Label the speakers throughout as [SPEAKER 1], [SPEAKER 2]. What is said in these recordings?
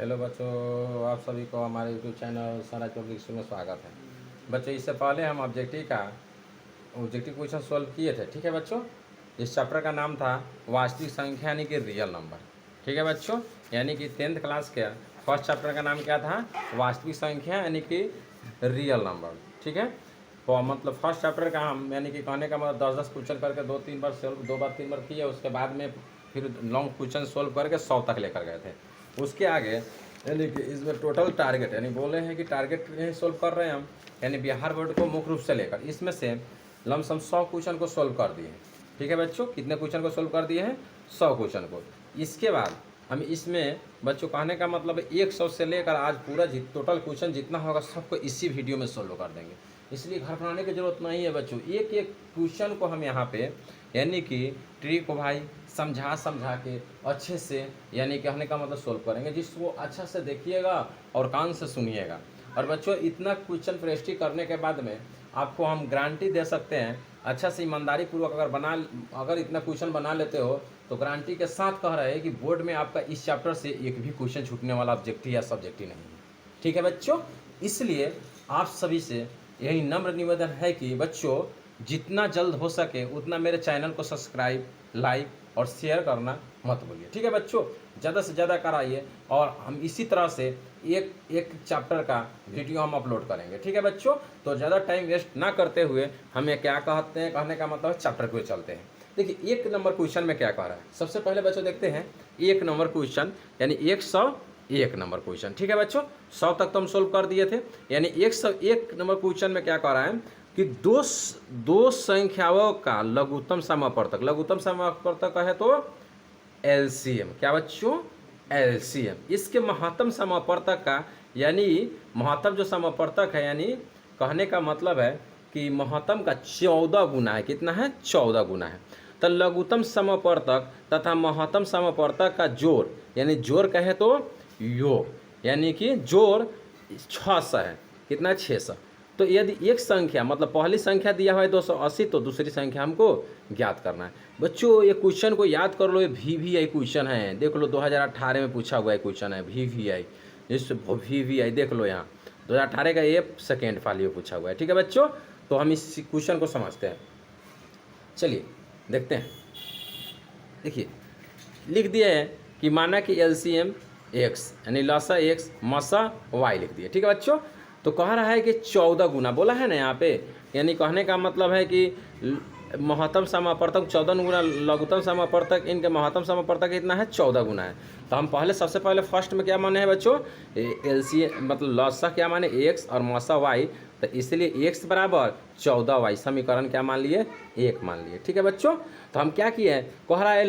[SPEAKER 1] Hello बच्चों, आप सभी को हमारे यूट्यूब चैनल सारा टॉपिक्स में स्वागत है। बच्चों, इससे पहले हम ऑब्जेक्टिव क्वेश्चन सॉल्व किए थे। ठीक है बच्चों, इस चैप्टर का नाम था वास्तविक संख्या यानी कि रियल नंबर। ठीक है बच्चों, यानी कि 10th क्लास के फर्स्ट चैप्टर का नाम क्या था? वास्तविक संख्या यानी कि रियल नंबर। ठीक है, तो मतलब फर्स्ट चैप्टर का हम यानी कि कहने का मतलब 10-10 क्वेश्चन करके 2-3 बार सॉल्व, 2-3 बार किए। उसके बाद में फिर लॉन्ग क्वेश्चन सॉल्व करके 100 तक लेकर गए थे। उसके आगे यानी कि इसमें टोटल टारगेट यानी बोले हैं कि टारगेट नहीं सॉल्व कर रहे हैं हम, यानी बिहार बोर्ड को मुख्य रूप से लेकर इसमें से लमसम 100 क्वेश्चन को सॉल्व कर दिए। ठीक है बच्चों, कितने क्वेश्चन को सॉल्व कर दिए हैं? 100 क्वेश्चन को। इसके बाद हम इसमें बच्चों कहने का मतलब 100 से लेकर आज पूरा टोटल क्वेश्चन जितना होगा सबको इसी वीडियो में सॉल्व कर देंगे। इसलिए घर बनाने की जरूरत नहीं है बच्चों, एक एक क्वेश्चन को हम यहाँ पे यानी कि ट्रिक को भाई समझा के अच्छे से यानी कहने का मतलब सोल्व करेंगे, जिसको अच्छा से देखिएगा और कान से सुनिएगा। और बच्चों, इतना क्वेश्चन प्रेस्टी करने के बाद में आपको हम गारंटी दे सकते हैं, अच्छा से ईमानदारी पूर्वक अगर इतना क्वेश्चन बना लेते हो तो गारंटी के साथ कह रहे हैं कि बोर्ड में आपका इस चैप्टर से एक भी क्वेश्चन छूटने वाला ऑब्जेक्टिव या सब्जेक्टिव नहीं है। ठीक है बच्चों, इसलिए आप सभी से यही नम्र निवेदन है कि बच्चों जितना जल्द हो सके उतना मेरे चैनल को सब्सक्राइब, लाइक और शेयर करना मत भूलिए। ठीक है बच्चों, ज़्यादा से ज़्यादा कराइए और हम इसी तरह से एक एक चैप्टर का वीडियो हम अपलोड करेंगे। ठीक है बच्चों, तो ज़्यादा टाइम वेस्ट ना करते हुए हमें क्या कहते हैं, कहने का मतलब चैप्टर पे चलते हैं। देखिए 1 नंबर क्वेश्चन में क्या कह रहा है, सबसे पहले बच्चों देखते हैं 1 नंबर क्वेश्चन यानी 101 नंबर क्वेश्चन। ठीक है बच्चों, 100 तक तो हम सोल्व कर दिए थे, यानी 101 नंबर क्वेश्चन में क्या कह रहा है कि दो संख्याओं का लघुत्तम समापवर्तक, लघुत्तम समापवर्तक है तो एलसीएम। क्या बच्चों? एलसीएम। इसके महत्तम समापवर्तक का यानी महत्तम जो समापवर्तक है यानी कहने का मतलब है कि महत्तम का 14 गुना है। कितना है? 14 गुना है। तो लघुत्तम समापवर्तक तथा महत्तम समापवर्तक का जोड़ यानी जोड़ कहे तो योग, यानी कि जोड़ 600 है। कितना? 600। तो यदि एक संख्या मतलब पहली संख्या दिया हुआ है 280 तो दूसरी संख्या हमको ज्ञात करना है। बच्चों ये क्वेश्चन को याद कर लो, ये VVI क्वेश्चन है, देख लो 2018 में पूछा हुआ है क्वेश्चन है VVI। इस VVI देख लो, यहाँ 2018 का ये सेकेंड फालियो पूछा हुआ है। ठीक है बच्चों, तो हम इस क्वेश्चन को समझते हैं। चलिए देखते हैं। देखिए लिख दिए है कि माना कि LCM X यानी लसा X मसा Y लिख दिए। ठीक है बच्चों, तो कह रहा है कि 14 गुना बोला है ना यहाँ पे, यानी कहने का मतलब है कि महत्तम समापवर्तक 14 गुना लघुत्तम समापवर्तक, इनके महत्तम समापवर्तक कितना है? 14 गुना है। तो हम सबसे पहले फर्स्ट में क्या माने हैं बच्चों? LCM मतलब लसा क्या माने? X और मसा Y, तो इसलिए X बराबर 14Y समीकरण क्या मान लिए? 1 मान लिए। ठीक है बच्चों, तो हम क्या किए हैं, कह रहा है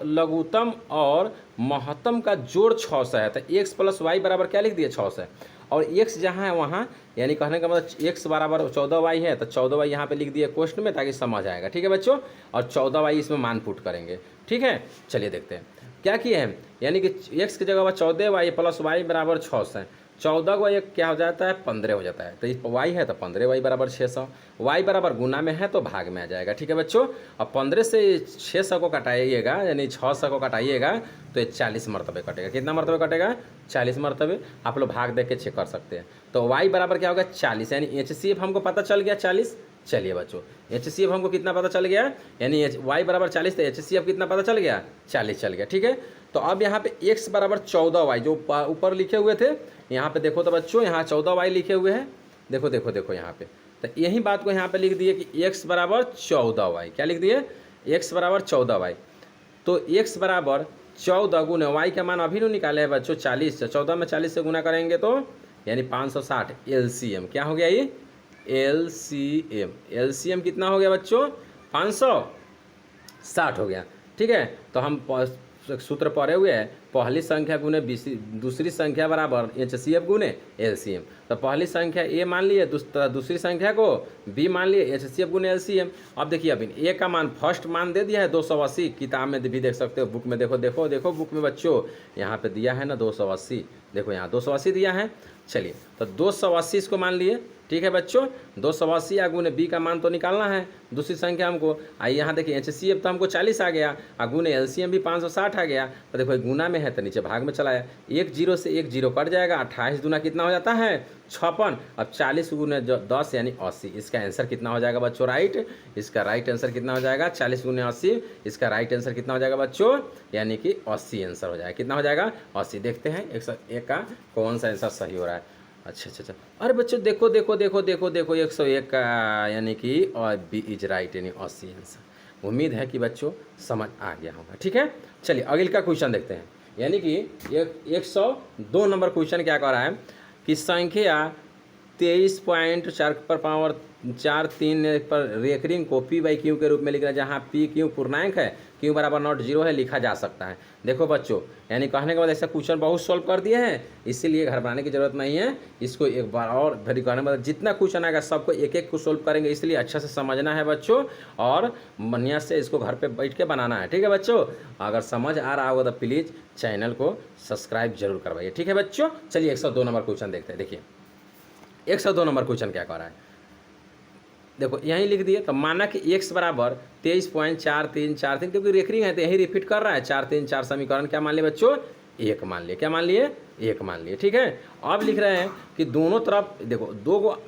[SPEAKER 1] लघुत्तम और महत्तम का जोड़ 600 है, तो X + Y बराबर क्या लिख दिए? 600। और x जहाँ है वहाँ यानी कहने का मतलब x बराबर 14y है, तो 14y यहाँ पे लिख दिए क्वेश्चन में ताकि समझ आएगा। ठीक है बच्चों, और 14y इसमें मान पुट करेंगे। ठीक है, चलिए देखते हैं क्या किए हैं, यानी कि x की जगह 14y + y बराबर 600 है। 14 को एक क्या हो जाता है? 15 हो जाता है, तो इस y है तो 15y बराबर 600। y बराबर गुना में है तो भाग में आ जाएगा। ठीक है बच्चों, अब 15 से 600 को घटाइएगा यानी 600 को घटाइएगा तो ये 40 मरतबे कटेगा। कितना मरतबे कटेगा? 40 मरतबे। आप लोग भाग देख के चेक कर सकते हैं। तो y बराबर क्या होगा? 40, यानी HCF हमको पता चल गया 40। चलिए बच्चों, HCF हमको कितना पता चल गया, यानी y बराबर 40 तो HCF कितना पता चल गया? 40 चल गया। ठीक है, तो अब यहाँ पे x बराबर 14y जो ऊपर लिखे हुए थे, यहाँ पे देखो तो बच्चों यहाँ 14y लिखे हुए हैं। देखो देखो देखो यहाँ पे, तो यही बात को यहाँ पे लिख दिए कि x बराबर 14y। क्या लिख दिए? x बराबर 14y। तो x बराबर 14 गुना y का मान अभी नहीं निकाले हैं बच्चों 40, 14 में 40 से गुना करेंगे तो यानी 560 LCM। क्या हो गया ये? LCM कितना हो गया बच्चों? 560 हो गया। ठीक है, तो हम सूत्र पढ़े हुए हैं, पहली संख्या गुने दूसरी संख्या बराबर HCF गुने LCM। तो पहली संख्या A मान लिए, दूसरी संख्या को B मान लिए, HCF गुने LCM। अब देखिए अभी A का मान फर्स्ट मान दे दिया है 280, किताब में भी देख सकते हो, बुक में देखो देखो देखो बुक में बच्चों यहाँ पे दिया है ना 280, देखो यहाँ 280 दिया है। चलिए तो 280 इसको मान लिए। ठीक है बच्चों, 280 या गुने B का मान तो निकालना है दूसरी संख्या हमको। आइए यहाँ देखिए HCF तो हमको 40 आ गया और गुने LCM भी 560 आ गया। तो देखो गुना में हैं तो नीचे भाग में चलाया, 1 0 से 1 0 कट जाएगा, 28 दूना कितना हो जाता है 56। अब 40 गुने 10 यानी 80। इसका आंसर कितना हो जाएगा बच्चों राइट, इसका राइट आंसर कितना हो जाएगा 40 गुने 80। इसका राइट आंसर कितना हो जाएगा बच्चों, यानी कि 80 आंसर हो जाएगा। कितना हो जाएगा 80। देखते हैं 101 का कौन सा आंसर सही हो रहा है। अच्छा, अरे बच्चों देखो 101 का यानी कि और बी इज राइट यानी 80 आंसर। उम्मीद है कि बच्चों समझ आ गया होगा। ठीक है, चलिए अगले का क्वेश्चन देखते हैं। यानी कि 102 नंबर क्वेश्चन क्या कह रहा है कि संख्या 23.4 पर रेकरिंग को P/Q के रूप में लिख रहा है, जहाँ P/Q पूर्णांक है, Q बराबर नॉट 0 है, लिखा जा सकता है। देखो बच्चों, यानी कहने के बाद ऐसा क्वेश्चन बहुत सॉल्व कर दिए हैं, इसीलिए घबराने की जरूरत नहीं है। इसको एक बार और फिर कहने के बाद जितना क्वेश्चन आएगा सबको एक एक को सॉल्व करेंगे, इसलिए अच्छा से समझना है बच्चों और बढ़िया से इसको घर पे बैठ के बनाना है। ठीक है बच्चों, अगर समझ आ रहा होगा तो प्लीज़ चैनल को सब्सक्राइब जरूर करवाइए। ठीक है बच्चों, चलिए 102 नंबर क्वेश्चन देखते हैं। देखिए 102 नंबर क्वेश्चन क्या कह रहा है, देखो यहीं लिख दिए। तो माना कि x बराबर 23.4343, क्योंकि रेकरिंग है तो यही रिपीट कर रहा है। 4 3 4 समीकरण क्या मान लिए बच्चों, 1 मान लिए। क्या मान लिए, 1 मान लिए। ठीक है, अब लिख रहे हैं कि दोनों तरफ देखो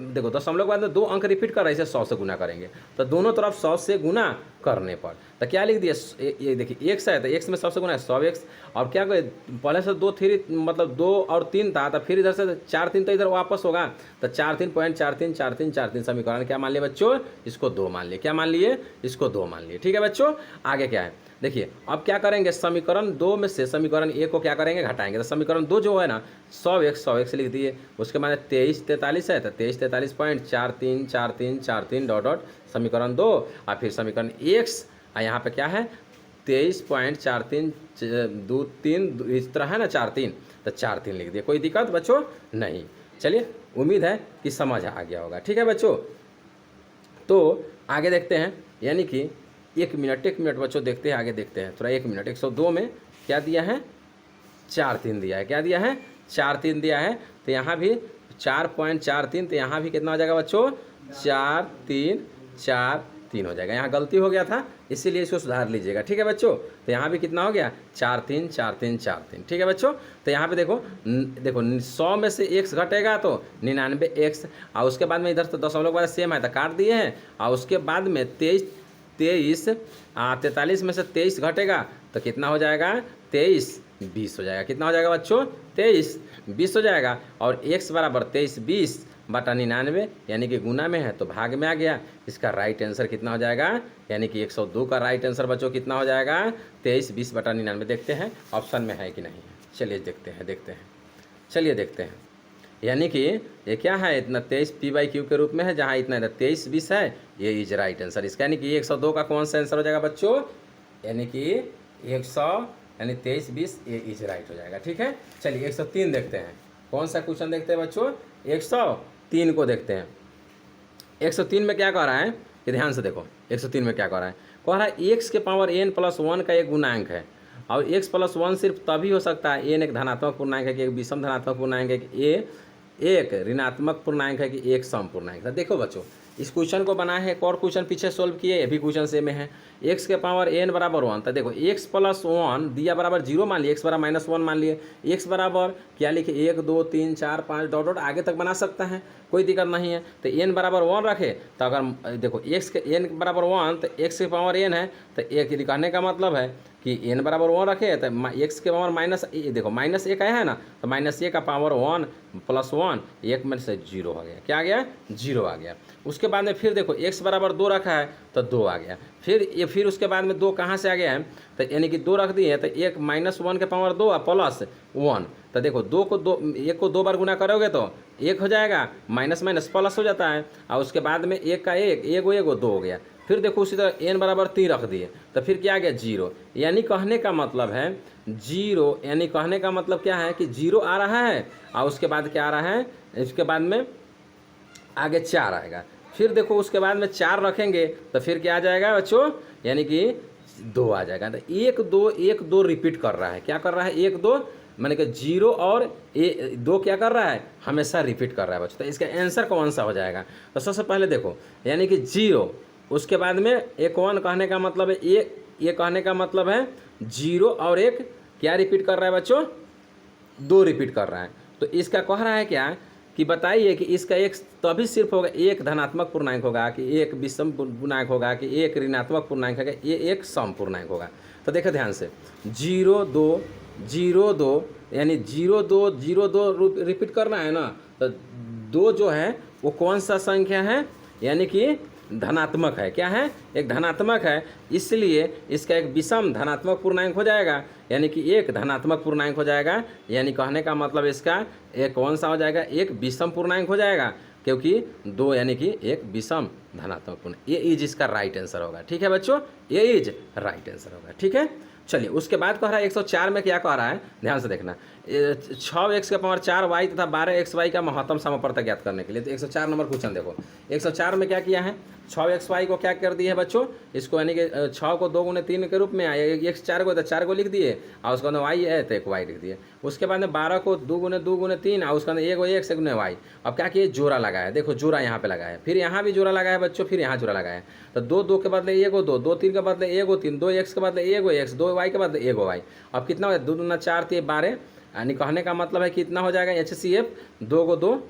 [SPEAKER 1] देखो दशमलव के बाद में 2 अंक रिपीट कर रहे हैं, इसे 100 से गुना करेंगे। तो दोनों तरफ 100 से गुना करने पर तो क्या लिख दिया, ये देखिए x है तो x में 100 से गुना है 100x। और क्या करें, पहले से 2 3 मतलब 2 और 3 था, तो फिर इधर से 4 3 तो इधर वापस होगा। तो 43.434343 समीकरण क्या मान लिए बच्चों, इसको 2 मान लिए। क्या मान लिए, इसको 2 मान लिए। ठीक है बच्चों, आगे क्या है देखिए। अब क्या करेंगे, समीकरण 2 में से समीकरण 1 को क्या करेंगे, घटाएंगे। तो समीकरण 2 जो है ना 100x लिख दिए। उसके बाद 23 43 है तो 23 43.434343 डॉट डॉट समीकरण 2। और फिर समीकरण x यहाँ पे क्या है 23.4323 इस तरह है ना 4 3, तो 4 3 लिख दिए। कोई दिक्कत बच्चों नहीं। चलिए उम्मीद है कि समझ आ गया होगा। ठीक है बच्चों, तो आगे देखते हैं। यानी कि 1 मिनट बच्चों देखते हैं, आगे देखते हैं थोड़ा। 1 मिनट 102 में क्या दिया है 4 3 दिया है। क्या दिया है 4 3 दिया है। तो यहाँ भी 4.43, तो यहाँ भी कितना हो जाएगा बच्चों 4 3 हो जाएगा। यहाँ गलती हो गया था इसीलिए इसको सुधार लीजिएगा। ठीक है बच्चों, तो यहाँ भी कितना हो गया 4 3 4 3 4 3। ठीक है बच्चों, तो यहाँ पे देखो 100 में से x घटेगा तो 99x। और उसके बाद में इधर तो दशमलव के बाद सेम है तो काट दिए हैं। और उसके बाद में 43 में से 23 घटेगा तो कितना हो जाएगा 23 20 हो जाएगा। कितना हो जाएगा बच्चों 23 20 हो जाएगा। और x बराबर 23 20 बटा 99 यानी कि गुना में है तो भाग में आ गया। इसका राइट आंसर कितना हो जाएगा, यानी कि 102 का राइट आंसर बच्चों कितना हो जाएगा 23 20 बटा 99। देखते हैं ऑप्शन में है कि नहीं है। चलिए देखते हैं चलिए देखते हैं। यानी कि ये क्या है इतना 23 P/Q के रूप में है, जहाँ इतना 23 20 है, ये इज राइट आंसर इसका। यानी कि 102 का कौन सा आंसर हो जाएगा बच्चों, यानी कि 100 यानी 23 20 ये इज राइट हो जाएगा। ठीक है, चलिए 103 देखते हैं। कौन सा क्वेश्चन देखते हैं बच्चों, 103 को देखते हैं। 103 में क्या कह रहा है, ये ध्यान से देखो। 103 में क्या कह रहा है, x के पावर n+1 का एक गुणांक है। और x+1 सिर्फ तभी हो सकता है, n एक धनात्मक पूर्णांक है कि एक विषम धनात्मक पूर्णांक है कि एक ऋणात्मक पूर्णांक है कि एक सम पूर्णांक है। देखो बच्चों, इस क्वेश्चन को बनाए हैं, एक और क्वेश्चन पीछे सोल्व किए, ये भी क्वेश्चन सेम है। x के पावर n बराबर 1, तो देखो x+1 दिया बराबर 0 मान लिए, x बराबर -1 मान लिए। x बराबर क्या लिखे 1 2 3 4 5 डॉट डॉट आगे तक बना सकता है, कोई दिक्कत नहीं है। तो n बराबर 1 रखे तो अगर देखो x के n बराबर 1 तो x के पावर n है, तो एक कहने का मतलब है कि n बराबर 1 रखे तो x के पावर देखो -1 आया है ना, तो -1 का पावर 1 + 1 1 में से 0 हो गया। क्या आ गया 0 आ गया। उसके बाद में फिर देखो x बराबर 2 रखा है तो 2 आ गया। फिर उसके बाद में 2 कहाँ से आ गया है, तो यानी कि 2 रख दिए तो 1 -1 के पावर 2 +1। तो देखो 1 को 2 बार गुना करोगे तो 1 हो जाएगा, माइनस प्लस हो जाता है। और उसके बाद में 1 का 1 2 हो गया। फिर देखो उसी तरह n बराबर 3 रख दिए तो फिर क्या आ गया 0। यानी कहने का मतलब है 0, यानी कहने का मतलब क्या है कि 0 आ रहा है और उसके बाद क्या आ रहा है, इसके बाद में आगे 4 आएगा। फिर देखो उसके बाद में 4 रखेंगे तो फिर क्या आ जाएगा बच्चों, यानी कि 2 आ जाएगा। तो 1 2 रिपीट कर रहा है। क्या कर रहा है 1 2, माने कि 0 और 2 क्या कर रहा है, हमेशा रिपीट कर रहा है बच्चों। तो इसका आंसर कौन सा हो जाएगा, तो सबसे पहले देखो यानी कि 0, उसके बाद में 1 1 कहने का मतलब है ये कहने का मतलब है 0 और 1 क्या रिपीट कर रहा है बच्चों? 2 रिपीट कर रहा है। तो इसका कह रहा है क्या कि बताइए कि इसका एक तभी सिर्फ होगा, एक धनात्मक पूर्णांक होगा, कि एक विषम पूर्णांक होगा, कि एक ऋणात्मक पूर्णांक होगा, ये एक सम पूर्णांक होगा। तो देखो ध्यान से, 0 2 0 2 यानी 0 2 0 2 रिपीट करना है ना। तो 2 जो है वो कौन सा संख्या है? यानी कि धनात्मक है। क्या है? एक धनात्मक है, इसलिए इसका एक विषम धनात्मक पूर्णांक हो जाएगा, यानी कि एक धनात्मक पूर्णांक हो जाएगा। यानी कहने का मतलब इसका एक कौन सा हो जाएगा? एक विषम पूर्णांक हो जाएगा, क्योंकि 2 यानी कि एक विषम धनात्मक पूर्णांक। ये इज इसका राइट आंसर होगा। ठीक है बच्चों, ये इज राइट आंसर होगा। ठीक है, चलिए उसके बाद कह रहा है 104 में क्या कह रहा है, ध्यान से देखना। 6x⁴y तथा 12xy का महत्तम समवर्त ज्ञात करने के लिए। तो 104 नंबर क्वेश्चन देखो, 104 में क्या किया है? 6xy को क्या कर दिए है बच्चों? इसको यानी कि 6 को 2 × 3 के रूप में, x 4 को तो 4 को लिख दिए, और उसके अंदर y है तो एक y लिख दिए। उसके बाद में 12 को 2 × 2 × 3, और उसके अंदर एक x एक y। अब क्या किए? जोड़ा लगाया। देखो जोड़ा यहाँ पे लगाया, फिर यहाँ भी जोड़ा लगाया बच्चों, फिर यहाँ जोड़ा लगाया। तो 2 2 के बदले 1 2, 2 3 के बदले 1 3, 2x के बदले 1 x, 2y के बदले 1 y। अब कितना हो? 2 दूना 4 3 12, यानी कहने का मतलब है कितना हो जाएगा? HCF 2 को 2,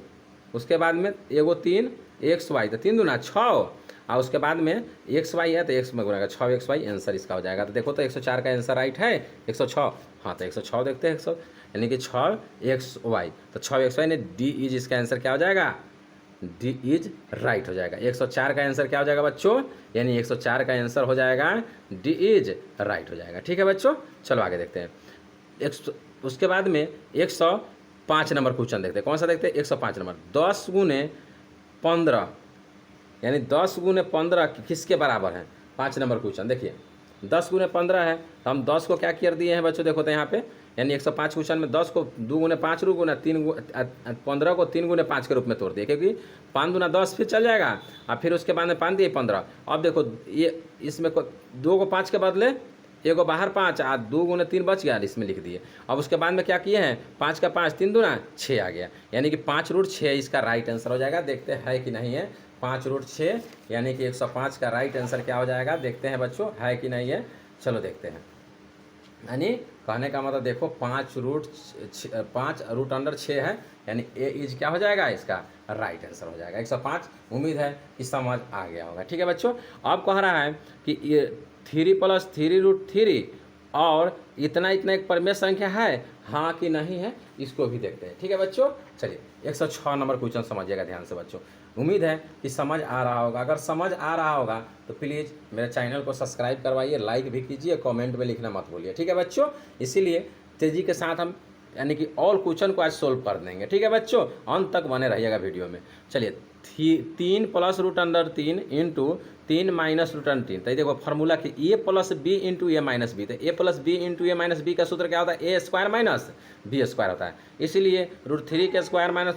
[SPEAKER 1] उसके बाद में 1 3 xy, तो 3 दूना 6, और उसके बाद में xy है तो x में गुणा 6xy आंसर इसका हो जाएगा। तो देखो तो 104 का आंसर राइट है 106। हाँ तो 106 देखते हैं, 100 यानी कि 6xy, तो 6xy ने डी इज इसका आंसर क्या हो जाएगा? डी इज राइट हो जाएगा। 104 का आंसर क्या हो जाएगा बच्चों? यानी 104 का आंसर हो जाएगा डी इज राइट हो जाएगा। ठीक है बच्चों, चलो आगे देखते हैं। उसके बाद में 105 नंबर क्वेश्चन देखते हैं। कौन सा देखते हैं? 105 नंबर। 10 × 15 यानी 10 × 15 किसके बराबर है? 5 नंबर क्वेश्चन देखिए, 10 × 15 है, तो हम 10 को क्या कर दिए हैं बच्चों? देखो तो यहाँ पे, यानी 105 क्वेश्चन में 10 को 2 × 5 रू गुना 3 15 को 3 × 5 के रूप में तोड़ दिए, क्योंकि 5 दूना 10 फिर चल जाएगा, और फिर उसके बाद में 5 दिए 15। अब देखो ये इसमें 2 को 5 के बदले 1 को बाहर 5, और 2 × 3 बच गया, इसमें लिख दिए। अब उसके बाद में क्या किए हैं? 5 का 5 3 दूना 6 आ गया, यानी कि 5√6 इसका राइट आंसर हो जाएगा। देखते हैं कि नहीं है 5√6, यानी कि 105 का राइट आंसर क्या हो जाएगा? देखते हैं बच्चों है कि नहीं है, चलो देखते हैं। यानी कहने का मतलब देखो 5√6 है, यानी ए इज क्या हो जाएगा? इसका राइट आंसर हो जाएगा 105। उम्मीद है कि समझ आ गया होगा। ठीक है बच्चों, अब कह रहा है कि ये 3 + 3√3 और इतना इतना एक परिमेय संख्या है, हाँ कि नहीं है, इसको भी देखते हैं। ठीक है बच्चों, चलिए 106 नंबर क्वेश्चन समझिएगा ध्यान से बच्चों। उम्मीद है कि समझ आ रहा होगा। अगर समझ आ रहा होगा तो प्लीज़ मेरे चैनल को सब्सक्राइब करवाइए, लाइक भी कीजिए, कमेंट में लिखना मत भूलिए। ठीक है बच्चों, इसीलिए तेज़ी के साथ हम यानी कि ऑल क्वेश्चन को आज सोल्व कर देंगे। ठीक है बच्चों, अंत तक बने रहिएगा वीडियो में। चलिए 3 + √3 × 3 - √3, तो देखो फार्मूला कि a + b × a - b, तो a + b × a - b का सूत्र क्या होता है? a² - b² होता है। इसीलिए √3 के स्क्वायर माइनस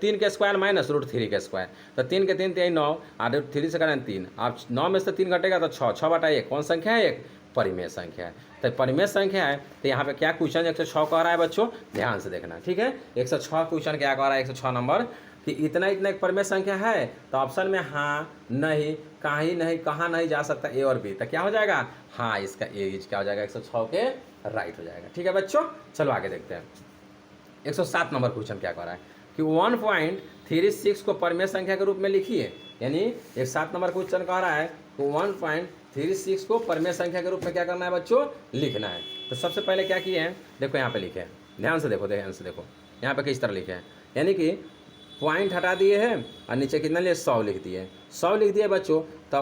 [SPEAKER 1] 3 के स्क्वायर माइनस √3 के स्क्वायर, तो 3 के 3 3 9, और √3 से करें 3, आप 9 में से 3 घटेगा तो 6, 6/1 कौन संख्या है? एक परिमेय संख्या है। तो परिमेय संख्या है, तो यहाँ पे क्या क्वेश्चन 106 कह रहा है बच्चों? ध्यान से देखना। ठीक है, 106 क्वेश्चन क्या कह रहा है? 106 नंबर कि इतना इतना एक परिमेय संख्या है, तो ऑप्शन में हाँ नहीं कहीं नहीं कहाँ नहीं जा सकता ए और बी, तो क्या हो जाएगा? हाँ, इसका ए इज क्या हो जाएगा? 106 के राइट हो जाएगा। ठीक है बच्चों, चलो आगे देखते हैं। 107 नंबर क्वेश्चन क्या कह रहा है कि 1.36 को परिमेय संख्या के रूप में लिखिए। यानी 107 नंबर क्वेश्चन कह रहा है कि 1.36 को परिमेय संख्या के रूप में क्या करना है बच्चों? लिखना है। तो सबसे पहले क्या किए हैं? देखो यहाँ पे लिखे हैं, ध्यान से देखो यहाँ पे किस तरह लिखे हैं, यानी कि पॉइंट हटा दिए हैं और नीचे कितना लिए 100 लिख दिए। 100 लिख दिए बच्चों, तो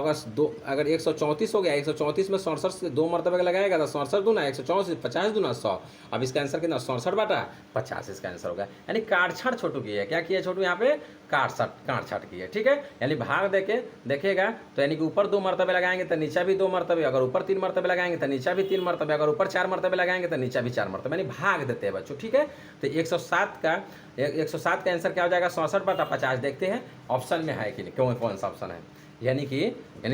[SPEAKER 1] अगर 134 हो गया, 134 में 67 से 2 मरतबे लगाएगा तो 67 दूना 134, 50 दूना 100। अब इसका आंसर कितना? 67/50 इसका आंसर होगा। यानी काटछाट छोटू की है। क्या किया छोटू? यहाँ पे काटछाट की है। ठीक है, यानी भाग देके देखेगा तो यानी कि ऊपर 2 मरतबे लगाएंगे तो नीचा भी 2 मरतबे, अगर ऊपर 3 मरतबे लगाएंगे तो नीचा भी 3 मरतबे, अगर ऊपर 4 मरतबे लगाएंगे तो नीचा भी 4 मरतबे, यानी भाग देते हैं बच्चों। ठीक है, तो 107 का आंसर क्या हो जाएगा? 67/50। देखते हैं ऑप्शन में है कि नहीं, कौन सा ऑप्शन है, यानी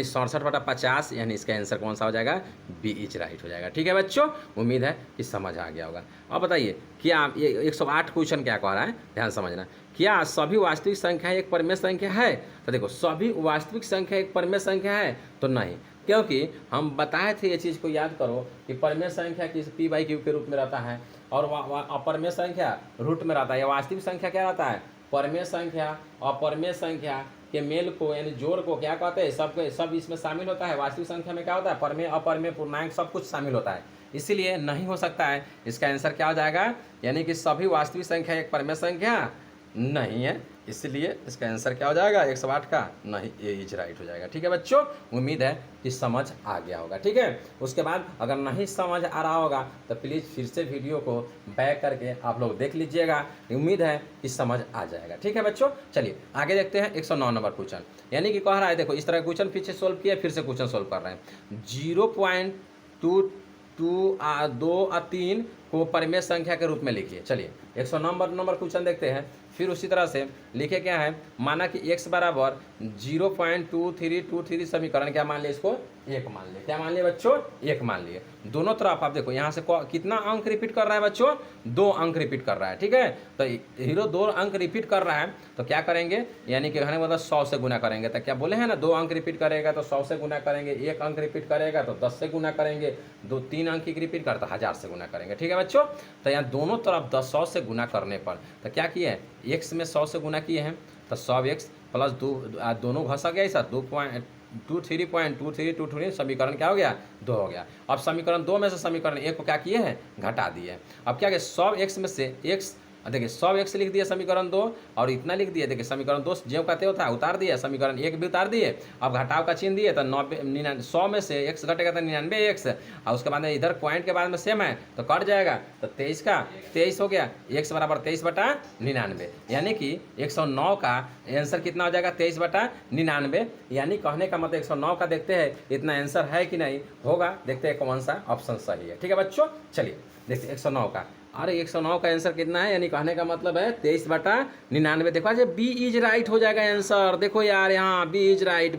[SPEAKER 1] 67/50, यानी इसका आंसर कौन सा हो जाएगा? बी इज राइट हो जाएगा। ठीक है बच्चों, उम्मीद है कि समझ आ गया होगा। अब बताइए क्या ये 108 क्वेश्चन क्या कह रहा है? ध्यान समझना। क्या सभी वास्तविक संख्या एक परिमेय संख्या है? तो देखो सभी वास्तविक संख्या एक परिमेय संख्या है तो नहीं, क्योंकि हम बताए थे, ये चीज़ को याद करो कि परिमेय संख्या किस p/q के रूप में रहता है और अपरिमेय संख्या रूट में रहता है। या वास्तविक संख्या क्या रहता है? परिमेय संख्या अपरिमेय संख्या के मेल को यानी जोड़ को क्या कहते हैं? सब इसमें शामिल होता है। वास्तविक संख्या में क्या होता है? परिमेय अपरिमेय पूर्णांक सब कुछ शामिल होता है, इसीलिए नहीं हो सकता है। इसका आंसर क्या हो जाएगा? यानी कि सभी वास्तविक संख्या एक परिमेय संख्या नहीं है, इसलिए इसका आंसर क्या हो जाएगा? 108 का नहीं, ये इज राइट हो जाएगा। ठीक है बच्चों, उम्मीद है कि समझ आ गया होगा। ठीक है, उसके बाद अगर नहीं समझ आ रहा होगा तो प्लीज़ फिर से वीडियो को बैक करके आप लोग देख लीजिएगा, उम्मीद है कि समझ आ जाएगा। ठीक है बच्चों, चलिए आगे देखते हैं 109 नंबर क्वेश्चन। यानी कि कह रहा है, देखो इस तरह क्वेश्चन पीछे सोल्व किया, फिर से क्वेश्चन सोल्व कर रहे हैं। 0.223 को परिमेय संख्या के रूप में लिखिए। चलिए 109 नंबर क्वेश्चन देखते हैं। फिर उसी तरह से लिखे क्या है? माना कि x बराबर 0.2323 समीकरण क्या मान लिए? इसको 1 मान लिए। क्या मान लिए बच्चों? 1 मान लिए। दोनों तरफ आप देखो यहाँ से कितना अंक रिपीट कर रहा है बच्चों? 2 अंक रिपीट कर रहा है। ठीक है, तो हीरो 2 अंक रिपीट कर रहा है तो क्या करेंगे? यानी कि कहने मतलब 100 से गुना करेंगे। तो क्या बोले हैं ना, 2 अंक रिपीट करेगा तो 100 से गुना करेंगे, 1 अंक रिपीट करेगा तो 10 से गुना करेंगे, 2-3 अंक की रिपीट करता 1000 से गुना करेंगे। ठीक है बच्चों, तो यहाँ दोनों तरफ 100 से गुना करने पर तो क्या किए हैं? x में 100 से गुना किए हैं तो 100x प्लस 2 दोनों घसा गया ऐसा 2.23 समीकरण क्या हो गया? 2 हो गया। अब समीकरण 2 में से समीकरण 1 को क्या किए हैं? घटा दिए। अब क्या किया? 100x में से x, देखिए 100x लिख दिया समीकरण 2 और इतना लिख दिया। देखिए समीकरण 2 जो कहते होता है उतार दिया, समीकरण 1 भी उतार दिए। अब घटाव का चिन्ह दिए तो 100 में से x घटेगा तो 99x, और उसके बाद में इधर पॉइंट के बाद में सेम है तो कट जाएगा तो 23 का 23 हो गया। x बराबर 23/99, यानी कि 109 का आंसर कितना हो जाएगा? 23/99। यानी कहने का मतलब 109 का देखते हैं इतना आंसर है कि नहीं होगा, देखते हैं कौन सा ऑप्शन सही है। ठीक है बच्चों, चलिए देखते 109 का। अरे 109 का आंसर कितना है? यानी कहने का मतलब है 23/99। देखो आज बी इज राइट हो जाएगा आंसर। देखो यार यहाँ बी इज राइट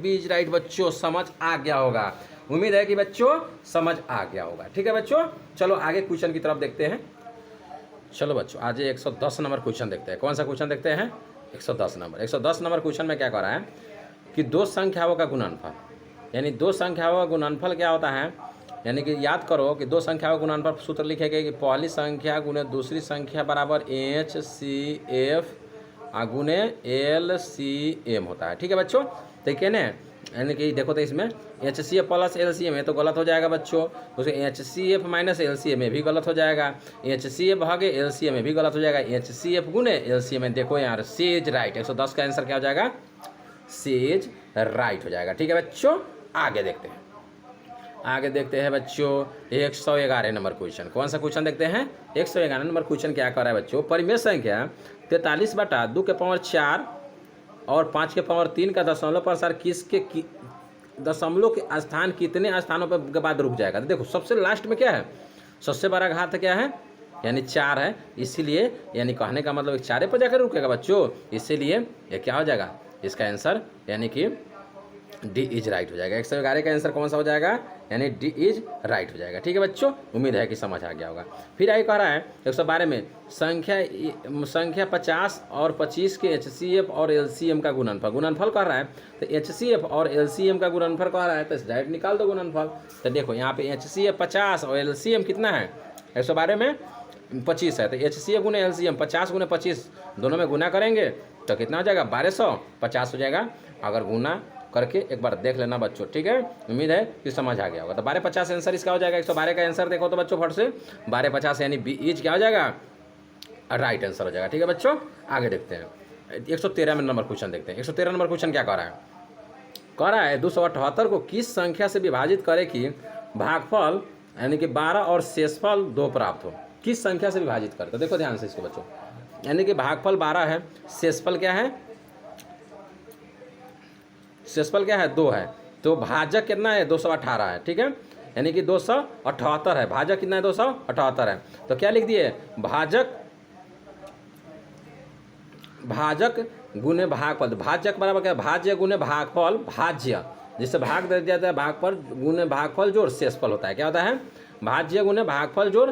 [SPEAKER 1] बच्चों, समझ आ गया होगा। उम्मीद है कि बच्चों समझ आ गया होगा। ठीक है बच्चों, चलो आगे क्वेश्चन की तरफ देखते हैं। चलो बच्चों आज 110 नंबर क्वेश्चन देखते हैं। कौन सा क्वेश्चन देखते हैं? 110 नंबर। 110 नंबर क्वेश्चन में क्या कर रहा है कि 2 संख्याओं का गुणनफल, यानी 2 संख्याओं का गुणनफल क्या होता है? यानी कि याद करो कि 2 संख्याओं का गुणनफल सूत्र लिखेगा कि पहली संख्या गुने दूसरी संख्या बराबर HCF गुने LCM होता है। ठीक है बच्चों, ठीक है ना? यानी कि देखो तो इसमें HCF प्लस LCM है तो गलत हो जाएगा बच्चों, उसके HCF माइनस LCM में भी गलत हो जाएगा, HCF भागे LCM में भी गलत हो जाएगा, HCF गुने LCM में। देखो यार सी इज राइट, 110 का आंसर क्या हो जाएगा? सी इज राइट हो जाएगा। ठीक है बच्चों, आगे देखते हैं। आगे देखते हैं बच्चों 111 नंबर क्वेश्चन। कौन सा क्वेश्चन देखते हैं? 111 नंबर क्वेश्चन क्या कर रहा है बच्चों? परिमेय संख्या 43/2⁴ और 5⁴ का दशमलव प्रसार किसके दशमलव के स्थान कितने स्थानों पर के बाद रुक जाएगा? तो देखो सबसे लास्ट में क्या है? सबसे बड़ा घात क्या है? यानी 4 है, इसीलिए यानी कहने का मतलब 4 पर जाकर रुकेगा बच्चों, इसीलिए ये क्या हो जाएगा? इसका आंसर यानी कि डी इज राइट हो जाएगा। 111 का आंसर कौन सा हो जाएगा? यानी डी इज राइट हो जाएगा। ठीक है बच्चों, उम्मीद है कि समझ आ गया होगा। फिर आगे कह रहा है 112 में संख्या 50 और 25 के HCF और LCM का गुणनफल कर रहा है। तो HCF और LCM का गुणनफल कह रहा है तो डायरेक्ट निकाल दो गुणनफल। तो देखो यहाँ पे HCF 50 और LCM कितना है? 112 में 25 है तो HCF गुने LCM 50 गुने 25 दोनों में गुना करेंगे तो कितना हो जाएगा? 1250 हो जाएगा। अगर गुना करके एक बार देख लेना बच्चों, ठीक है? उम्मीद है कि समझ आ गया होगा। तो 1250 आंसर इसका हो जाएगा। 112 का आंसर देखो तो बच्चों फट से 1250 यानी बी इज क्या हो जाएगा? राइट आंसर हो जाएगा। ठीक है बच्चों, आगे देखते हैं 113 नंबर क्वेश्चन देखते हैं। 113 नंबर क्वेश्चन क्या कह रहा है? कह रहा है 278 को किस संख्या से विभाजित करे कि भागफल यानी कि 12 और शेषफल 2 प्राप्त हो? किस संख्या से विभाजित करे? तो देखो ध्यान से इसको बच्चों, यानी कि भागफल 12 है, शेषफल क्या है? शेषफल क्या है? 2 है। तो भाजक कितना है? 218 है। ठीक है, यानी कि 278 है। भाजक कितना है? 278 है। तो क्या लिख दिए? भाजक गुने भागफल। भाजक बराबर क्या? भाज्य गुने भागफल, भाज्य जिससे भाग दे दिया जाता है, भागफल गुने भागफल जोड़ शेषफल होता है। क्या होता है? भाज्य गुने भागफल जोड़,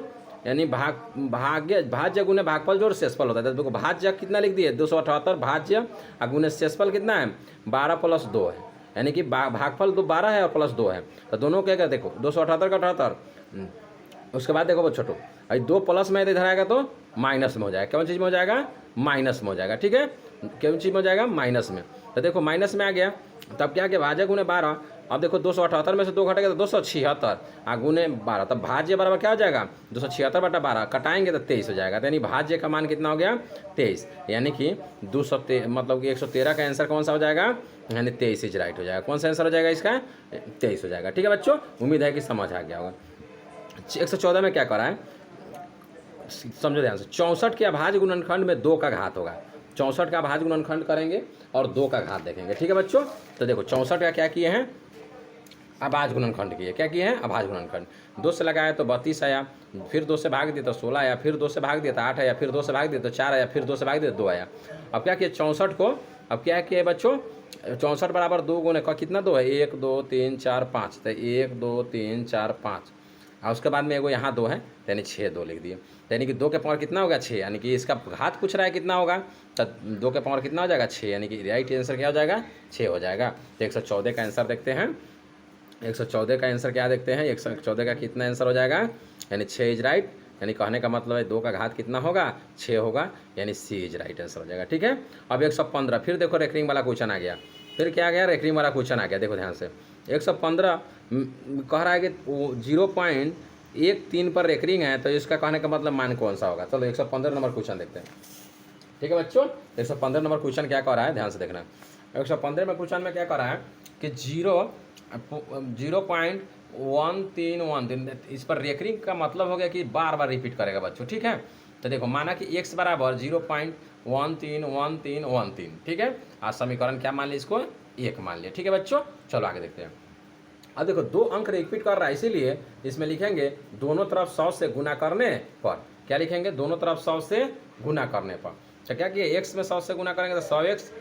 [SPEAKER 1] यानी भाज्य गुने भागफल जोड़ शेषफल होता है। तो भाज्य कितना लिख दिए? 278 भाज्य, और गुने शेषफल कितना है? 12 + 2 है। यानी कि भागफल 12 है और प्लस 2 है, तो दोनों क्या देखो 278 का 78। उसके बाद देखो छोटो, अभी 2 प्लस में इधर आएगा तो माइनस में हो जाएगा। कौन चीज़ में हो जाएगा? माइनस में हो जाएगा। ठीक है, कौन चीज़ में हो जाएगा? माइनस में। तो देखो माइनस में आ गया, तब क्या किया? भाज्य गुने 12। अब देखो 278 में से 2 घटेगा तो 276 गुने 12, तब भाज्य बराबर क्या हो जाएगा? 276/12 कटाएंगे तो 23 हो जाएगा। तो यानी भाज्य का मान कितना हो गया? 23। यानी कि 213 मतलब कि 113 का आंसर कौन सा हो जाएगा? यानी 23 इज राइट हो जाएगा। कौन सा आंसर हो जाएगा इसका? 23 हो जाएगा। ठीक है बच्चों, उम्मीद है कि समझ आ गया होगा। 114 में क्या कर रहा है समझो ध्यान से। 64 के अभाज्य गुणनखंड में 2 का घात होगा। 64 का अभाज्य गुणनखंड करेंगे और 2 का घात देखेंगे। ठीक है बच्चों, तो देखो 64 का क्या किए हैं? अभाज्य गुणनखंड किए। क्या किए हैं? अभाज्य गुणनखंड। 2 से लगाया तो 32 आया, फिर 2 से भाग दिया तो 16 आया, फिर 2 से भाग दिया तो 8 आया, फिर 2 से भाग दिया तो 4 आया, फिर 2 से भाग दिया तो 2 आया। अब क्या किया? 64 को अब क्या किए बच्चों? 64 बराबर 2 गुने का कितना 2 है? 1 2 3 4 5, तो 1 2 3 4 5 और उसके बाद में एगो यहाँ 2 है, यानी 6 2 लिख दिए। यानी कि 2 के पावर कितना होगा? 6। यानी कि इसका घात पूछ रहा है कितना होगा, तो 2 के पावर कितना हो जाएगा? 6। यानी कि राइट आंसर क्या हो जाएगा? 6 हो जाएगा। तो 114 का आंसर देखते हैं। 114 का आंसर क्या देखते हैं? 114 का कितना आंसर हो जाएगा? यानी 6 इज राइट। यानी कहने का मतलब है 2 का घात कितना होगा? 6 होगा, यानी सी इज राइट आंसर हो जाएगा। ठीक है, अब 115 फिर देखो रेकरिंग वाला क्वेश्चन आ गया। फिर क्या आ गया? रेकरिंग वाला क्वेश्चन आ गया। देखो ध्यान से, 115 कह रहा है कि 0.13 पर रेकरिंग है, तो इसका कहने का मतलब मान कौन सा होगा? चलो 115 नंबर क्वेश्चन देखते हैं। ठीक है बच्चों, 115 नंबर क्वेश्चन क्या कह रहा है? ध्यान से देखना। 115 में क्वेश्चन में क्या कह रहा है कि 0.1313 इस पर रेकरिंग का मतलब हो गया कि बार बार रिपीट करेगा बच्चों। ठीक है, तो देखो माना कि x बराबर 0.131313। ठीक है, आज समीकरण क्या मान लिया? इसको 1 मान लिया। ठीक है बच्चों, चलो आगे देखते हैं। अब देखो 2 अंक रिपीट कर रहा है, इसीलिए इसमें लिखेंगे दोनों तरफ 100 से गुना करने पर। क्या लिखेंगे? दोनों तरफ 100 से गुना करने पर। तो क्या किए? x में 100 से गुना करेंगे तो 100x,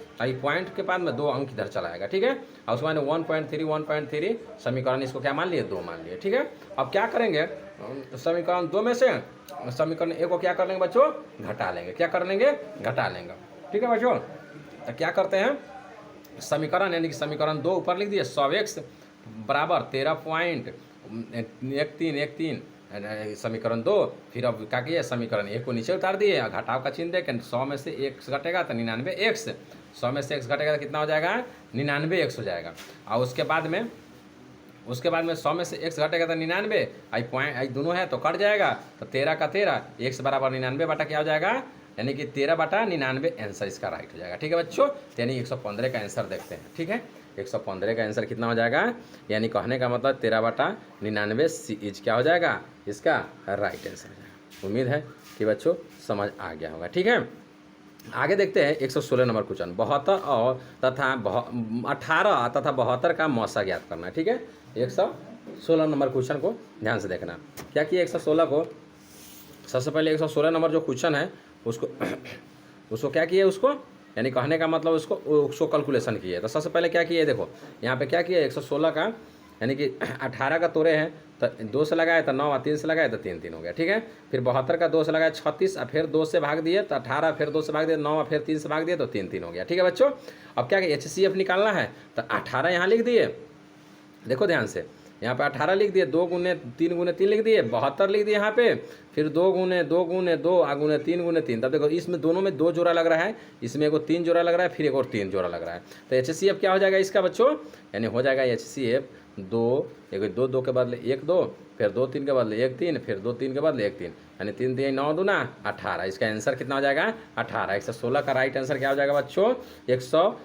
[SPEAKER 1] पॉइंट के बाद में 2 अंक इधर चला आएगा। ठीक है, और उसके बाद 1.3 समीकरण इसको क्या मान लिए? 2 मान लिए। ठीक है, अब क्या करेंगे? समीकरण 2 में से समीकरण 1 को क्या कर लेंगे बच्चों? घटा लेंगे। क्या कर लेंगे? घटा लेंगे। ठीक है बच्चों, तो क्या करते हैं? समीकरण यानी कि समीकरण 2 ऊपर लिख दिए, 100x बराबर 13.1313 समीकरण 2। फिर अब क्या किया? समीकरण 1 को नीचे उतार दिए, घटाव का चिन्ह देकर 100 में से x घटेगा तो 99x, 100 में से x घटेगा तो कितना हो जाएगा? 99x हो जाएगा। और उसके बाद में 100 में से x घटेगा तो 99, आई पॉइंट आई दोनों है तो कट जाएगा, तो 13 का 13, x बराबर 99 बटा क्या हो जाएगा? यानी कि 13/99 आंसर इसका राइट हो जाएगा। ठीक है बच्चों, यानी 115 का आंसर देखते हैं। ठीक है, 115 का आंसर कितना हो जाएगा? यानी कहने का मतलब 13/99 सी इज क्या हो जाएगा? इसका राइट आंसर हो जाएगा। उम्मीद है कि बच्चों समझ आ गया होगा। ठीक है, आगे देखते हैं 116 नंबर क्वेश्चन। 72 और तथा 18 तथा 72 का मौसा ज्ञात करना है। ठीक है, 116 नंबर क्वेश्चन को ध्यान से देखना। क्या किया? 116 को सबसे पहले 116 नंबर जो क्वेश्चन है उसको क्या किए? उसको यानी कहने का मतलब उसको कैलकुलेशन किए। तो सबसे पहले क्या किए? देखो यहाँ पे क्या किया? 116 का यानी कि 18 का तोड़े हैं तो 2 से लगाए तो 9 और 3 से लगाए तो 3 3 हो गया। ठीक है, फिर 72 का 2 से लगाए 36 और फिर 2 से भाग दिए तो 18, फिर 2 से भाग दिए 9 और फिर 3 से भाग दिए तो 3 3 हो गया। ठीक है बच्चों, अब क्या HCF निकालना है तो 18 यहाँ लिख दिए। देखो ध्यान से, यहाँ पे 18 लिख दिए, 2 गुने 3 गुने 3 लिख दिए, 72 लिख दिए यहाँ पे, फिर 2 गुने 2 गुने 2 गुने 3 गुने 3। तब देखो इसमें दोनों में 2 जोड़ा लग रहा है, इसमें एगो 3 जोड़ा लग रहा है, फिर एक और 3 जोड़ा लग रहा है। तो HCF क्या हो जाएगा इसका बच्चों? यानी हो जाएगा HCF 2, एगो 2 2 के बदले 1 2, फिर 2 3 के बदले 1 3, फिर 2 3 के बदले 1 3, यानी 3 3 9 दूना 18। इसका आंसर कितना हो जाएगा? 18। 116 का राइट आंसर क्या हो जाएगा बच्चों? 100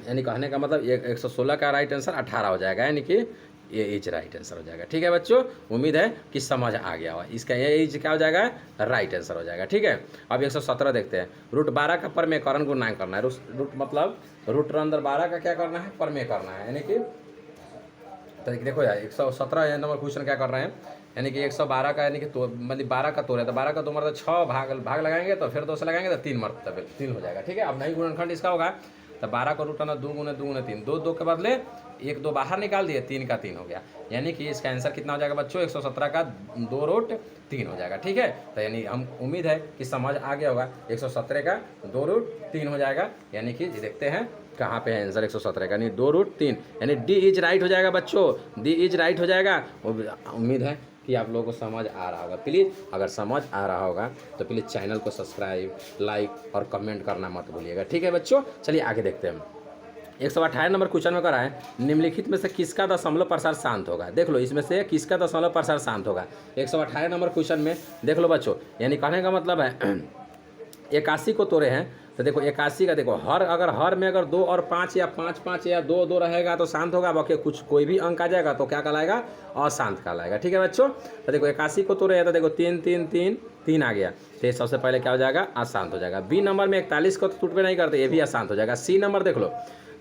[SPEAKER 1] यानी कहने का मतलब 116 का राइट आंसर 18 हो जाएगा, यानी कि ये इज राइट आंसर हो जाएगा। ठीक है बच्चों, उम्मीद है कि समझ आ गया होगा। इसका ये इज क्या हो जाएगा? राइट आंसर हो जाएगा। ठीक है, अब 117 देखते हैं। √12 का परमेकरण गुणा करना है। रूट मतलब √अंदर 12 का क्या करना है? परमेय करना है। यानी कि तो देखो यार 117 नंबर क्वेश्चन क्या कर रहे हैं? यानी कि 112 का यानी कि मतलब 12 का तोड़े तो 12 का 2 मरतबा 6 भाग लगाएंगे तो फिर 2 से लगाएंगे तो 3 मरतबा 3 हो जाएगा। ठीक है, अब नहीं गुणनखंड इसका होगा तो 12 का √2 गुने 2 गुने 3, 2 2 के बदले 1 2 बाहर निकाल दिए, 3 का 3 हो गया। यानी कि इसका आंसर कितना हो जाएगा बच्चों? 117 का 2√3 हो जाएगा। ठीक है, तो यानी हम उम्मीद है कि समझ आ गया होगा। 117 का 2√3 हो जाएगा, यानी कि देखते हैं कहाँ पे है आंसर 117 का, यानी 2√3, यानी डी इज राइट हो जाएगा बच्चों, डी इज राइट हो जाएगा। उम्मीद है कि आप लोगों को समझ आ रहा होगा। प्लीज़ अगर समझ आ रहा होगा तो प्लीज़ चैनल को सब्सक्राइब, लाइक और कमेंट करना मत भूलिएगा, ठीक है बच्चों। चलिए आगे देखते हैं। 128 नंबर क्वेश्चन में करा है, निम्नलिखित में से किसका दशमलव प्रसार शांत होगा। देख लो इसमें से किसका दशमलव प्रसार शांत होगा। 128 नंबर क्वेश्चन में देख लो बच्चों, यानी कहने का मतलब है 81 को तोड़े हैं तो देखो 81 का देखो अगर हर में अगर 2 और 5 या 5 5 या 2 2 रहेगा तो शांत होगा, बाकी कुछ कोई भी अंक आ जाएगा तो क्या कहलाएगा, अशांत कहलाएगा, ठीक है बच्चों। तो देखो 81 को तोड़े हैं तो देखो 3 3 3 3 आ गया, तो ये सबसे पहले क्या हो जाएगा, अशांत हो जाएगा। बी नंबर में 41 को तो टूट नहीं करते, ये भी अशांत हो जाएगा। सी नंबर देख लो,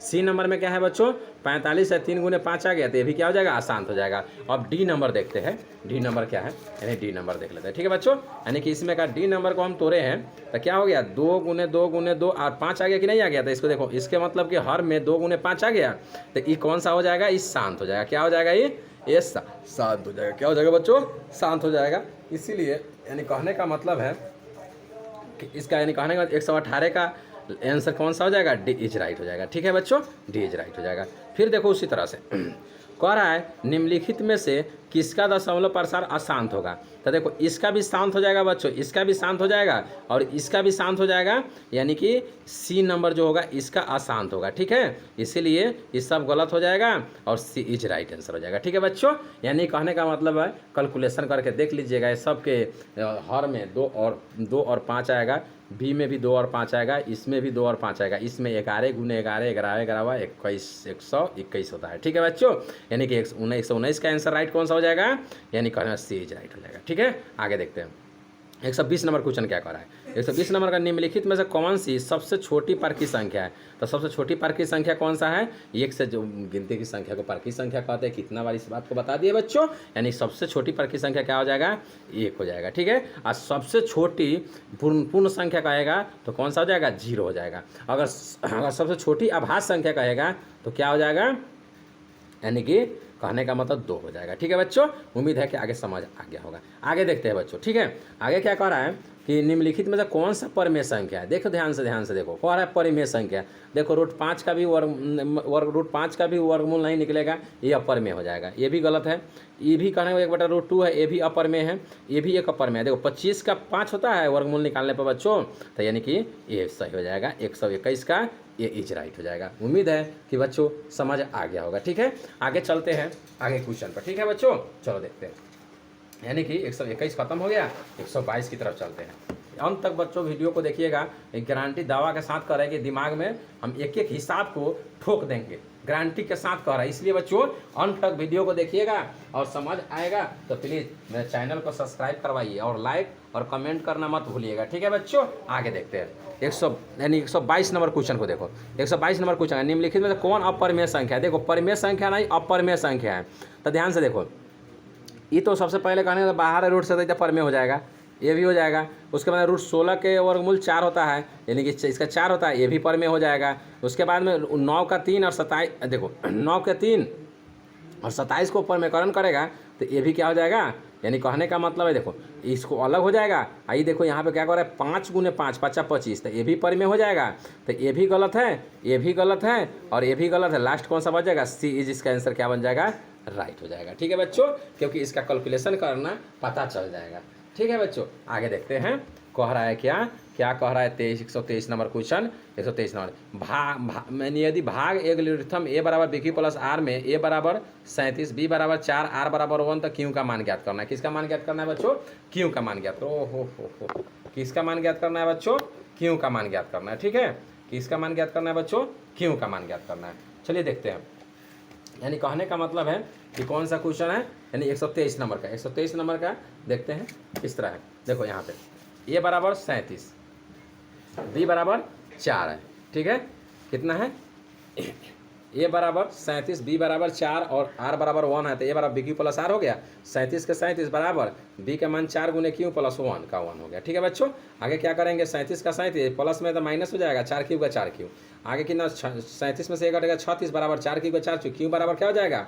[SPEAKER 1] सी नंबर में क्या है बच्चों, 45 है, 3 गुने 5 आ गया, तो ये भी क्या हो जाएगा, अशांत हो जाएगा। अब डी नंबर देखते हैं, डी नंबर क्या है, यानी डी नंबर देख लेते हैं, ठीक है बच्चों। यानी कि इसमें का डी नंबर को हम तोड़े हैं तो क्या हो गया, 2 गुने 2 गुने 2 और 5 आ गया कि नहीं आ गया। तो इसको देखो, इसके मतलब कि हर में 2 गुने 5 आ गया, तो ये कौन सा हो जाएगा, ये शांत हो जाएगा। क्या हो जाएगा, ये शांत हो जाएगा। क्या हो जाएगा बच्चों, शांत हो जाएगा। इसीलिए यानी कहने का मतलब है कि इसका यानी कहने का 118 का आंसर कौन सा हो जाएगा, डी इज राइट हो जाएगा, ठीक है बच्चों, डी इज राइट हो जाएगा। फिर देखो उसी तरह से कह रहा है निम्नलिखित में से किसका दशमलव प्रसार अशांत होगा। तो देखो इसका भी शांत हो जाएगा बच्चों, इसका भी शांत हो जाएगा और इसका भी शांत हो जाएगा, यानी कि सी नंबर जो होगा इसका अशांत होगा, ठीक है। इसीलिए ये सब गलत हो जाएगा और सी इज राइट आंसर हो जाएगा, ठीक है बच्चों। यानी कहने का मतलब है कैलकुलेशन करके देख लीजिएगा, ये सब के हर में 2 और 5 आएगा, बी में भी 2 और 5 आएगा, इसमें भी 2 और 5 आएगा, इसमें 11 गुने 11 11 11 21 121 होता है, ठीक है बच्चों। यानी कि 119 का आंसर राइट कौन सा हो जाएगा, यानी कहना सी इज राइट हो जाएगा, ठीक है। आगे देखते हैं 120 नंबर क्वेश्चन क्या कर रहा है। 120 नंबर का निम्नलिखित में से कौन सी सबसे छोटी पर की संख्या है। तो सबसे छोटी पर की संख्या कौन सा है, एक से जो गिनती की संख्या को पर की संख्या कहते हैं। कितना बार इस बात को बता दिए बच्चों, यानी सबसे छोटी पर की संख्या क्या हो जाएगा, 1 हो जाएगा, ठीक है। और सबसे छोटी पूर्ण संख्या कहेगा तो कौन सा हो जाएगा, 0 हो जाएगा। अगर सबसे छोटी अभाज्य संख्या कहेगा तो क्या हो जाएगा, यानी कि कहने का मतलब 2 हो जाएगा, ठीक है बच्चों। उम्मीद है कि आगे समझ आ गया होगा। आगे देखते हैं बच्चों, ठीक है। आगे क्या कह रहा है कि निम्नलिखित में से कौन सा परिमेय संख्या है। देखो ध्यान से देखो, कह रहा है परिमेय संख्या। देखो √5 का भी √5 का भी वर्गमूल नहीं निकलेगा, ये अपरिमेय हो जाएगा, ये भी गलत है। ये भी कहने का 1/√2 है, ये भी अपरिमेय है, ये भी एक अपरिमेय है। देखो 25 का 5 होता है वर्गमूल निकालने पर बच्चों, तो यानी कि ये सही हो जाएगा। 121 का ये इज राइट हो जाएगा। उम्मीद है कि बच्चों समझ आ गया होगा, ठीक है। आगे चलते हैं आगे क्वेश्चन पर, ठीक है बच्चों। चलो देखते हैं, यानी कि 121 खत्म हो गया, 122 की तरफ चलते हैं। अंत तक बच्चों वीडियो को देखिएगा, एक गारंटी दावा के साथ कह रहे हैं कि दिमाग में हम एक एक हिसाब को ठोक देंगे, गारंटी के साथ कह रहा है। इसलिए बच्चों अंत तक वीडियो को देखिएगा और समझ आएगा तो प्लीज़ मेरे चैनल को सब्सक्राइब करवाइए और लाइक और कमेंट करना मत भूलिएगा, ठीक है बच्चों। आगे देखते हैं 122 नंबर क्वेश्चन को देखो। 122 नंबर क्वेश्चन है, निम्नलिखित में कौन अपरिमेय संख्या है। देखो परिमेय संख्या नहीं अपरिमेय संख्या है, तो ध्यान से देखो। ये तो सबसे पहले कहने का बाहर रूट से तो परिमेय हो जाएगा, ये भी हो जाएगा। उसके बाद √16 के वर्गमूल 4 होता है, यानी कि इसका 4 होता है, ये भी परिमेय हो जाएगा। उसके बाद में 9 का 3 और 27, देखो 9 के 3 और 27 को परिमेयकरण करेगा तो ये भी क्या हो जाएगा, यानी कहने का मतलब है देखो इसको अलग हो जाएगा। आइए देखो यहाँ पे क्या कर रहा है, 5 गुने 5 5 25, तो ये भी परिमेय हो जाएगा। तो ये भी गलत है, ये भी गलत है और ये भी गलत है। लास्ट कौन सा बच जाएगा, सी इज इसका आंसर क्या बन जाएगा, राइट हो जाएगा, ठीक है बच्चों, क्योंकि इसका कैलकुलेशन करना पता चल जाएगा, ठीक है बच्चों। आगे देखते हैं कह रहा है क्या कह रहा है 123 नंबर क्वेश्चन। 123 नंबर यदि भाग एल्गोरिथम ए बराबर BQ प्लस R में a बराबर 37 b बराबर 4 r बराबर 1 तो क्यों का मान ज्ञात करना है। किसका मान ज्ञात करना है बच्चों, क्यों का मान ज्ञात करो। हो किसका मान ज्ञात करना है बच्चों, क्यों का मान ज्ञात करना है, ठीक है। किसका मान ज्ञात करना है बच्चों, क्यों का मान ज्ञात करना है। चलिए देखते हैं, यानी कहने का मतलब है कि कौन सा क्वेश्चन है, यानी 123 नंबर का। 123 नंबर का देखते हैं इस तरह है, देखो यहाँ पे a बराबर 37 b बराबर 4 है, ठीक है। कितना है, a बराबर 37 b बराबर 4 और r बराबर 1 है, तो a बराबर BQ प्लस R हो गया। 37 के 37 बराबर b का मान 4 गुने Q प्लस 1 का 1 हो गया, ठीक है बच्चों। आगे क्या करेंगे, 37 का 37 प्लस में तो माइनस हो जाएगा, 4 क्यू का 4 क्यू। आगे कितना 37 में से 1 कटेगा 36 बराबर 4 क्यू का 4 क्यू, क्यू बराबर क्या हो जाएगा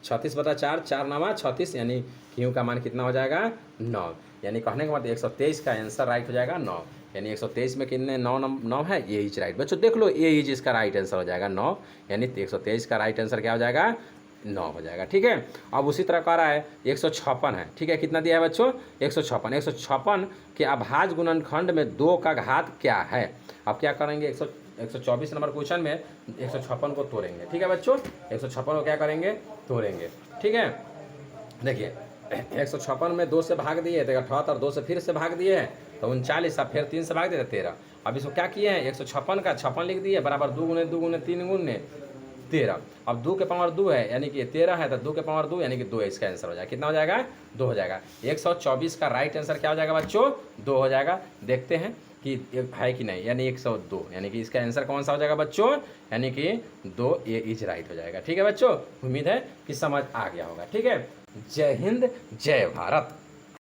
[SPEAKER 1] 36/4, 4 9 36, यानी क्यू का मान कितना हो जाएगा 9। यानी कहने का मतलब 123 का आंसर राइट हो जाएगा 9, यानी 123 में कितने 9 है, ए इज राइट। बच्चों देख लो, ए इज इसका राइट आंसर हो जाएगा 9, यानी 123 का राइट आंसर क्या हो जाएगा, 9 हो जाएगा। ठीक है, अब उसी तरह कह रहा है 156 है। ठीक है, कितना दिया है बच्चों, 156। 156 के अभाज्य गुणनखंड में 2 का घात क्या है। अब क्या करेंगे, 124 नंबर क्वेश्चन में 156 को तोड़ेंगे। ठीक है बच्चों, 156 को क्या करेंगे, तोड़ेंगे। ठीक है, देखिए 156 में 2 से भाग दिए तो 78, 2 से फिर से भाग दिए हैं तो 39, अब फिर 3 से भाग दिए तो 13। अब इसको क्या किए हैं, 156 का 56 लिख दिए बराबर 2 गुने 2 गुने 3 गुने 13। अब 2 के पावर 2 है यानी कि 13 है तो 2 के पावर 2 यानी कि 2 है, इसका आंसर हो जाएगा। कितना हो जाएगा, 2 हो जाएगा। 124 का राइट आंसर क्या हो जाएगा बच्चों, 2 हो जाएगा। देखते हैं कि है कि नहीं, यानी 102, यानी कि इसका आंसर कौन सा हो जाएगा बच्चों, यानी कि 2, ए इज राइट हो जाएगा। ठीक है बच्चों, उम्मीद है कि समझ आ गया होगा। ठीक है, जय हिंद, जय भारत।